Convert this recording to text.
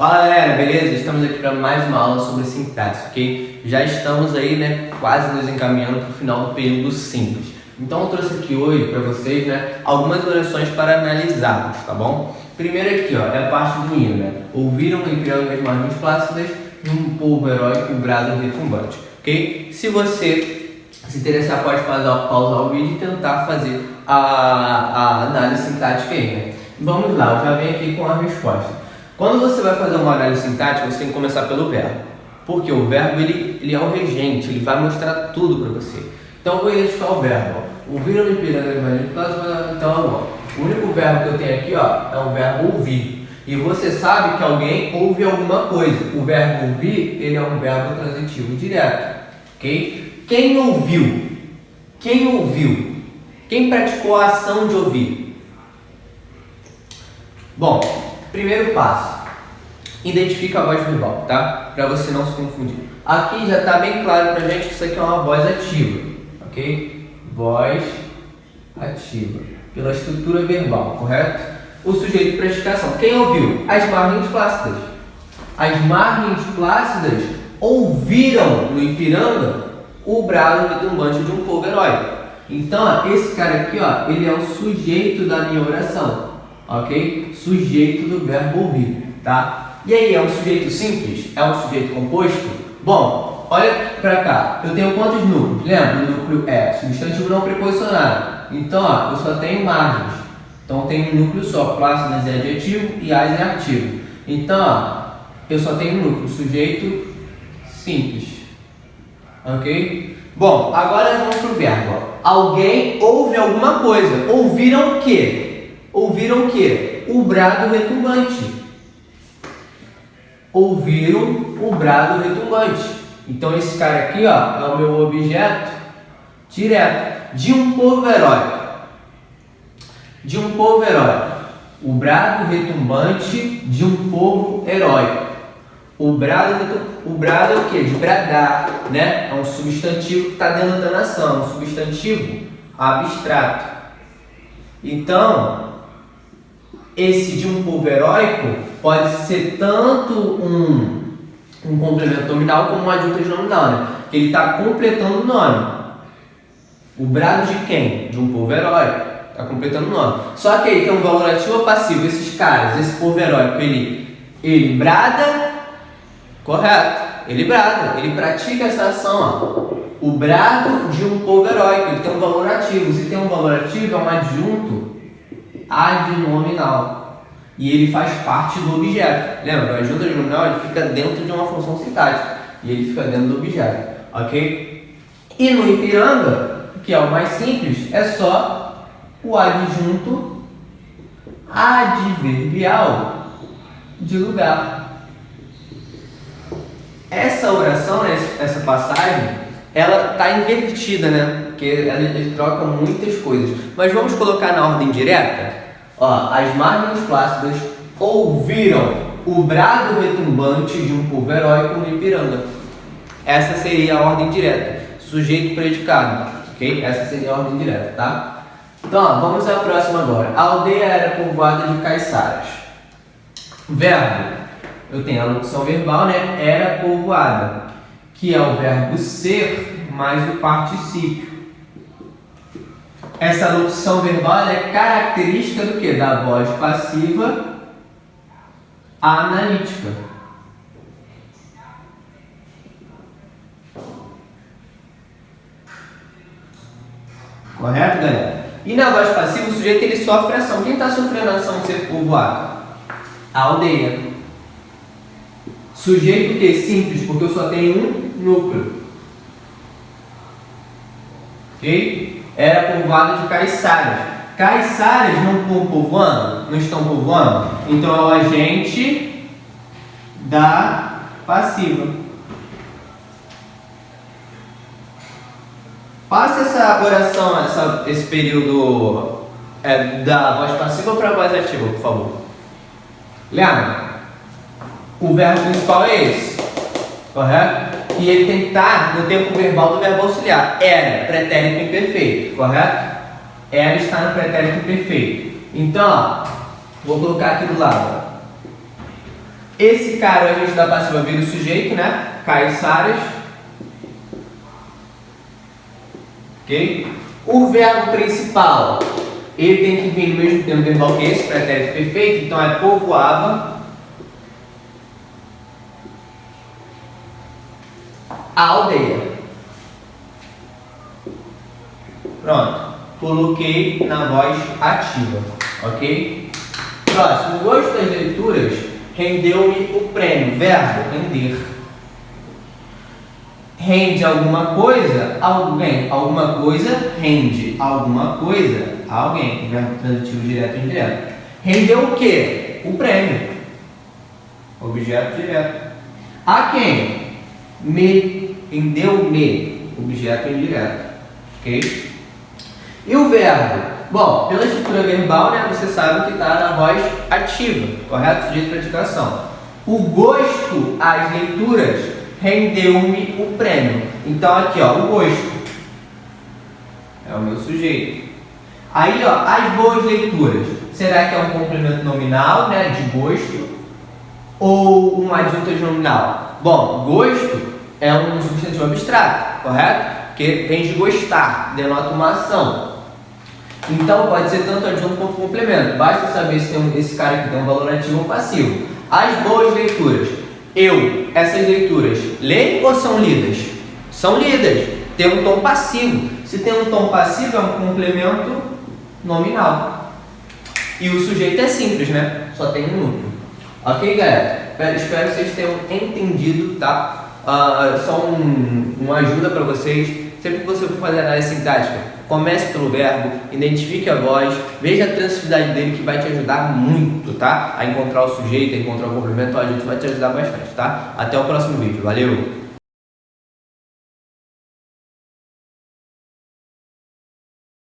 Fala galera, beleza? Estamos aqui para mais uma aula sobre sintaxe, ok? Já estamos aí, né, quase nos encaminhando para o final do período simples. Então eu trouxe aqui hoje para vocês, né, algumas orações para analisarmos, tá bom? Primeiro aqui, ó, é a parte do hino, né? Ouviram e criaram as margens plácidas de um povo heróico, brado retumbante, ok? Se você se interessar, pode pausar o vídeo e tentar fazer a análise sintática aí, né? Vamos lá, eu já venho aqui com a resposta. Quando você vai fazer uma análise sintática, você tem que começar pelo verbo. Porque o verbo ele é o regente, ele vai mostrar tudo para você. Então eu vou identificar o verbo. Ouviram-me pirando, então o único verbo que eu tenho aqui, ó, é o verbo ouvir. E você sabe que alguém ouve alguma coisa. O verbo ouvir, ele é um verbo transitivo direto. Ok? Quem ouviu? Quem ouviu? Quem praticou a ação de ouvir? Bom, primeiro passo, identifica a voz verbal, tá? Para você não se confundir. Aqui já está bem claro para a gente que isso aqui é uma voz ativa, ok? Voz ativa, pela estrutura verbal, correto? O sujeito de predicação, quem ouviu? As margens plácidas. As margens plácidas ouviram no Ipiranga o brado retumbante de um povo heróico. Então, ó, esse cara aqui, ó, ele é o sujeito da minha oração. Ok? Sujeito do verbo ouvir, tá? E aí, é um sujeito simples? É um sujeito composto? Bom, olha pra cá. Eu tenho quantos núcleos? Lembra? O núcleo é substantivo não preposicionado. Então, ó, eu só tenho margens. Então, eu tenho um núcleo só. Plácidas é adjetivo e as é artigo. Então, ó, eu só tenho um núcleo. Sujeito simples. Ok? Bom, agora vamos pro verbo. Ó. Alguém ouve alguma coisa. Ouviram o quê? Ouviram o quê? O brado retumbante. Ouviram o brado retumbante. Então esse cara aqui, ó, é o meu objeto direto. De um povo heróico. De um povo heróico. O brado retumbante de um povo heróico. O brado é o quê? De bradar, né? É um substantivo que está denotando ação. Um substantivo abstrato. Então, esse de um povo heróico pode ser tanto um complemento nominal como um adjunto nominal, né? Porque ele está completando o nome. O brado de quem? De um povo heróico. Está completando o nome. Só que aí tem um valor ativo ou passivo. Esses caras, esse povo heróico, ele brada, correto? Ele brada, ele pratica essa ação, ó. O brado de um povo heróico, ele tem um valor ativo. Se tem um valor ativo, é um adjunto adnominal. E ele faz parte do objeto. Lembra? O adjunto adnominal ele fica dentro de uma função sintática. E ele fica dentro do objeto. Ok? E no Ipiranga, que é o mais simples, é só o adjunto adverbial de lugar. Essa oração, né, essa passagem, ela está invertida, né? Porque ele troca muitas coisas. Mas vamos colocar na ordem direta. Ó, as margens plácidas ouviram o brado retumbante de um povo heróico no Ipiranga. Essa seria a ordem direta. Sujeito predicado, ok? Essa seria a ordem direta, tá? Então, ó, vamos à próxima agora. A aldeia era povoada de caiçaras. Verbo. Eu tenho a locução verbal, né? Era povoada, que é o verbo ser mais o particípio. Essa locução verbal é característica do quê? Da voz passiva analítica. Correto, galera? E na voz passiva o sujeito ele sofre ação. Quem está sofrendo a ação de ser povoado? A aldeia. Sujeito que é simples, porque eu só tenho um núcleo. Ok? Era povoada de caiçaras. Caiçaras não estão povoando? Não estão povoando? Então é o agente da passiva. Passa essa oração, esse período da voz passiva para a voz ativa, por favor. Lembra? O verbo principal é esse, correto? E ele tem que estar no tempo verbal do verbo auxiliar. Era, pretérito imperfeito, correto? Era está no pretérito imperfeito. Então, ó, vou colocar aqui do lado. Esse cara, o agente da passiva vira o sujeito, né? Caiçaras. Ok? O verbo principal, ele tem que vir no mesmo tempo verbal que esse, pretérito perfeito, então é povoava a aldeia. Pronto. Coloquei na voz ativa, ok? Próximo, o gosto das leituras rendeu-me o prêmio. Verbo, render. Rende alguma coisa, alguém. Alguma coisa, rende. Alguma coisa, alguém. Verbo transitivo direto e indireto. Rendeu o quê? O prêmio. Objeto direto. A quem? Me. Rendeu-me. Objeto indireto. Ok? E o verbo? Bom, pela estrutura verbal, né, você sabe que está na voz ativa, correto? Sujeito de predicação. O gosto às leituras rendeu-me o prêmio. Então aqui, ó, o gosto é o meu sujeito. Aí, ó, as boas leituras. Será que é um complemento nominal, né, de gosto, ou um adjunto nominal? Bom, gosto é um substantivo abstrato, correto? Que vem de gostar, denota uma ação. Então pode ser tanto adjunto quanto complemento. Basta saber se tem esse cara aqui tem um valor ativo ou passivo. As boas leituras. Essas leituras, leem ou são lidas? São lidas. Tem um tom passivo. Se tem um tom passivo, é um complemento nominal. E o sujeito é simples, né? Só tem um núcleo. Ok, galera? Espero que vocês tenham entendido, tá? Só uma ajuda para vocês. Sempre que você for fazer análise sintática, comece pelo verbo, identifique a voz, veja a transitividade dele, que vai te ajudar muito, tá? A encontrar o sujeito, a encontrar o complemento, a gente vai te ajudar bastante, tá? Até o próximo vídeo. Valeu!